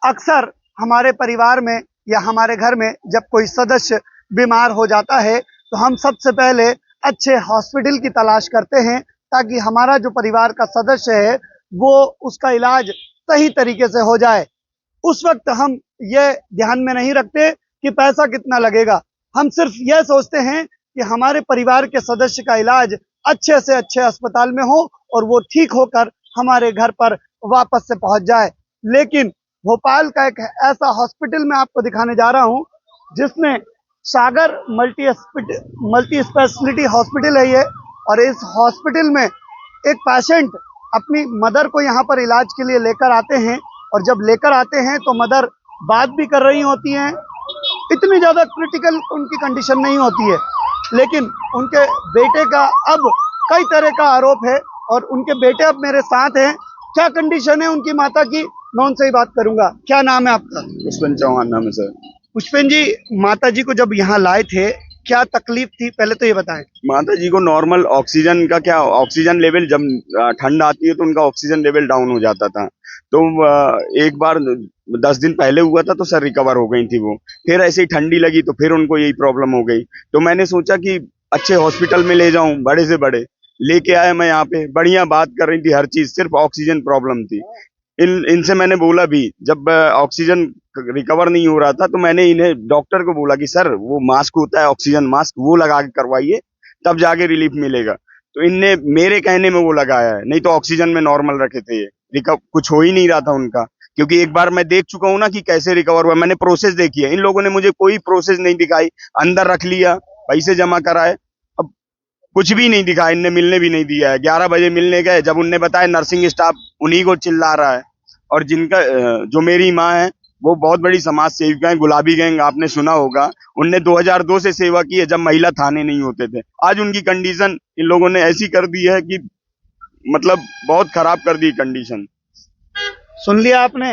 अक्सर हमारे परिवार में या हमारे घर में जब कोई सदस्य बीमार हो जाता है तो हम सबसे पहले अच्छे हॉस्पिटल की तलाश करते हैं ताकि हमारा जो परिवार का सदस्य है वो उसका इलाज सही तरीके से हो जाए। उस वक्त हम ये ध्यान में नहीं रखते कि पैसा कितना लगेगा, हम सिर्फ यह सोचते हैं कि हमारे परिवार के सदस्य का इलाज अच्छे से अच्छे अस्पताल में हो और वो ठीक होकर हमारे घर पर वापस से पहुंच जाए। लेकिन भोपाल का एक ऐसा हॉस्पिटल मैं आपको दिखाने जा रहा हूं जिसमें सागर मल्टी स्पेशलिटी हॉस्पिटल है ये, और इस हॉस्पिटल में एक पेशेंट अपनी मदर को यहाँ पर इलाज के लिए लेकर आते हैं, और जब लेकर आते हैं तो मदर बात भी कर रही होती हैं, इतनी ज़्यादा क्रिटिकल उनकी कंडीशन नहीं होती है, लेकिन उनके बेटे का अब कई तरह का आरोप है और उनके बेटे अब मेरे साथ हैं। क्या कंडीशन है उनकी माता की, मैं उनसे ही बात करूंगा। क्या नाम है आपका? पुष्पेन चौहान नाम है सर। पुष्पेन जी, माता जी को जब यहाँ लाए थे क्या तकलीफ थी, पहले तो ये बताएं। माता जी को नॉर्मल ऑक्सीजन का क्या, ऑक्सीजन लेवल जब ठंड आती है तो उनका ऑक्सीजन लेवल डाउन हो जाता था। तो एक बार 10 दिन पहले हुआ था तो सर रिकवर हो गई थी वो, फिर ऐसे ही ठंडी लगी तो फिर उनको यही प्रॉब्लम हो गई। तो मैंने सोचा कि अच्छे हॉस्पिटल में ले जाऊं, बड़े से बड़े लेके आया मैं यहाँ पे, बढ़िया बात कर रही थी हर चीज, सिर्फ ऑक्सीजन प्रॉब्लम थी। इनसे मैंने बोला भी, जब ऑक्सीजन रिकवर नहीं हो रहा था तो मैंने इन्हें डॉक्टर को बोला कि सर वो मास्क होता है ऑक्सीजन मास्क, वो लगा के करवाइए तब जाके रिलीफ मिलेगा। तो इनने मेरे कहने में वो लगाया है, नहीं तो ऑक्सीजन में नॉर्मल रखे थे ये, कुछ हो ही नहीं रहा था उनका। क्योंकि एक बार मैं देख चुका हूँ ना कि कैसे रिकवर हुआ, मैंने प्रोसेस देखी है। इन लोगों ने मुझे कोई प्रोसेस नहीं दिखाई, अंदर रख लिया, पैसे जमा कराए, अब कुछ भी नहीं दिखा, इनने मिलने भी नहीं दिया है। 11 बजे मिलने गए, जब उनने बताया नर्सिंग स्टाफ उन्हीं को चिल्ला रहा है। और जिनका जो मेरी माँ है वो बहुत बड़ी समाज सेविका है, गुलाबी गैंग आपने सुना होगा, उनने 2002 से सेवा की है जब महिला थाने नहीं होते थे। आज उनकी कंडीशन इन लोगों ने ऐसी कर दी है कि मतलब बहुत खराब कर दी कंडीशन। सुन लिया आपने,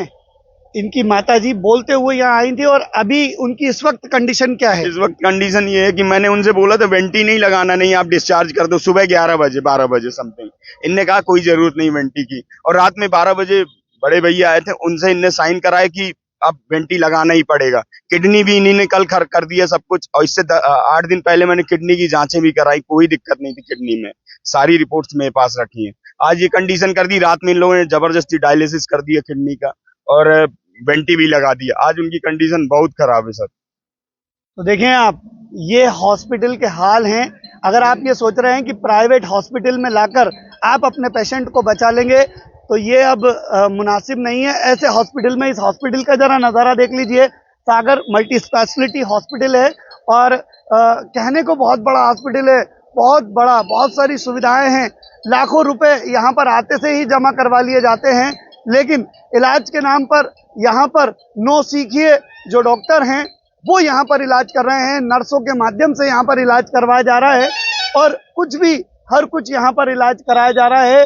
इनकी माताजी बोलते हुए यहाँ आई थी, और अभी उनकी इस वक्त कंडीशन क्या है? इस वक्त कंडीशन ये है कि मैंने उनसे बोला था वेंटी नहीं लगाना, नहीं आप डिस्चार्ज कर दो सुबह 11 बजे 12 बजे समथिंग। इनने कहा कोई जरूरत नहीं वेंटी की, और रात में 12 बजे बड़े भैया आए थे, उनसे इनने साइन कराया कि अब वेंटी लगाना ही पड़ेगा। किडनी भी इन्होंने कल कर दिया सब कुछ, और इससे 8 दिन पहले मैंने किडनी की जांचें भी कराई, कोई दिक्कत नहीं थी किडनी में, सारी रिपोर्ट्स मेरे पास रखी हैं। आज ये कंडीशन कर दी, रात में इन लोगों ने जबरदस्ती डायलिसिस कर दिया किडनी का और वेंटी भी लगा दिया। आज उनकी कंडीशन बहुत खराब है सर। तो देखें आप, ये हॉस्पिटल के हाल हैं। अगर आप ये सोच रहे हैं कि प्राइवेट हॉस्पिटल में लाकर आप अपने पेशेंट को बचा लेंगे तो ये अब मुनासिब नहीं है। ऐसे हॉस्पिटल में, इस हॉस्पिटल का जरा नज़ारा देख लीजिए। सागर मल्टी स्पेशलिटी हॉस्पिटल है और कहने को बहुत बड़ा हॉस्पिटल है, बहुत बड़ा, बहुत सारी सुविधाएं हैं, लाखों रुपए यहाँ पर आते से ही जमा करवा लिए जाते हैं, लेकिन इलाज के नाम पर यहाँ पर नो सीखिए जो डॉक्टर हैं वो यहाँ पर इलाज कर रहे हैं, नर्सों के माध्यम से यहाँ पर इलाज करवाया जा रहा है, और कुछ भी हर कुछ यहाँ पर इलाज कराया जा रहा है।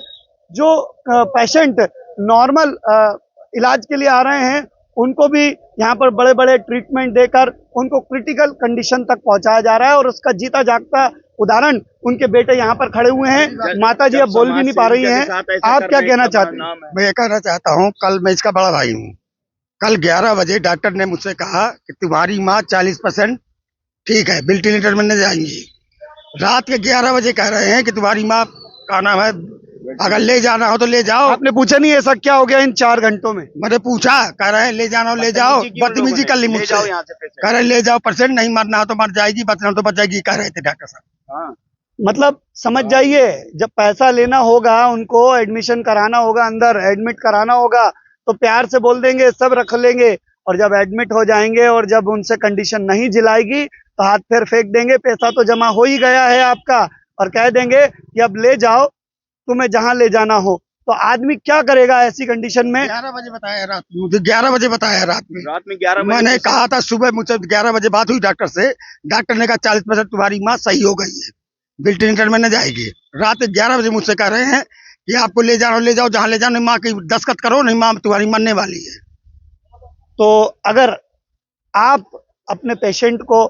जो पेशेंट नॉर्मल इलाज के लिए आ रहे हैं उनको भी यहाँ पर बड़े बड़े ट्रीटमेंट देकर उनको क्रिटिकल कंडीशन तक पहुँचाया जा रहा है, और उसका जीता जागता उदाहरण उनके बेटे यहाँ पर खड़े हुए हैं। माता जी अब बोल भी नहीं पा रही हैं, आप क्या कहना चाहते हैं? मैं ये कहना चाहता हूँ, कल मैं इसका बड़ा भाई हूँ। कल 11 बजे डॉक्टर ने मुझसे कहा कि तुम्हारी माँ 40% ठीक है, वेंटिलेटर में नहीं जाएंगी। रात के 11 बजे कह रहे हैं कि तुम्हारी माँ का नाम है, अगर ले जाना हो तो ले जाओ। आपने पूछा नहीं ऐसा क्या हो गया इन 4 घंटों में? मैंने पूछा, कह रहे हैं ले जाना हो ले जाओ, बदतमीजी कर ली मुझसे, कह रहे ले जाओ पेशेंट, नहीं मरना हो तो मर जाएगी, बचना हो तो बच जाएगी, कह रहे थे डॉक्टर साहब। मतलब समझ जाइए, जब पैसा लेना होगा, उनको एडमिशन कराना होगा, अंदर एडमिट कराना होगा तो प्यार से बोल देंगे सब रख लेंगे, और जब एडमिट हो जाएंगे और जब उनसे कंडीशन नहीं झिलाएगी तो हाथ पैर फेंक देंगे। पैसा तो जमा हो ही गया है आपका, और कह देंगे कि अब ले जाओ तुम्हें जहां ले जाना हो। तो आदमी क्या करेगा ऐसी कंडीशन में? 11 बजे बताया रात में, मुझे 11 बजे बताया रात में 11 बजे मैंने कहा था, सुबह मुझसे 11 बजे बात हुई डॉक्टर से, डॉक्टर ने कहा 40% तुम्हारी माँ सही हो गई है, वेंटिलेटर में न जाएगी। रात 11 बजे मुझसे कह रहे हैं कि आपको ले जाओ ले जाओ, जहाँ ले जाओ, नहीं माँ की दस्तखत करो, नहीं माँ तुम्हारी मरने वाली है। तो अगर आप अपने पेशेंट को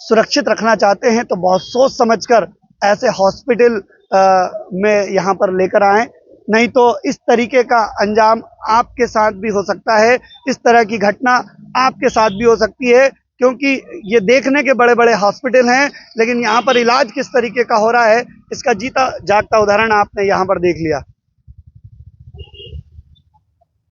सुरक्षित रखना चाहते हैं तो बहुत सोच समझकर ऐसे हॉस्पिटल में यहाँ पर लेकर आएं, नहीं तो इस तरीके का अंजाम आपके साथ भी हो सकता है, इस तरह की घटना आपके साथ भी हो सकती है, क्योंकि ये देखने के बड़े बड़े हॉस्पिटल हैं, लेकिन यहाँ पर इलाज किस तरीके का हो रहा है इसका जीता जागता उदाहरण आपने यहाँ पर देख लिया।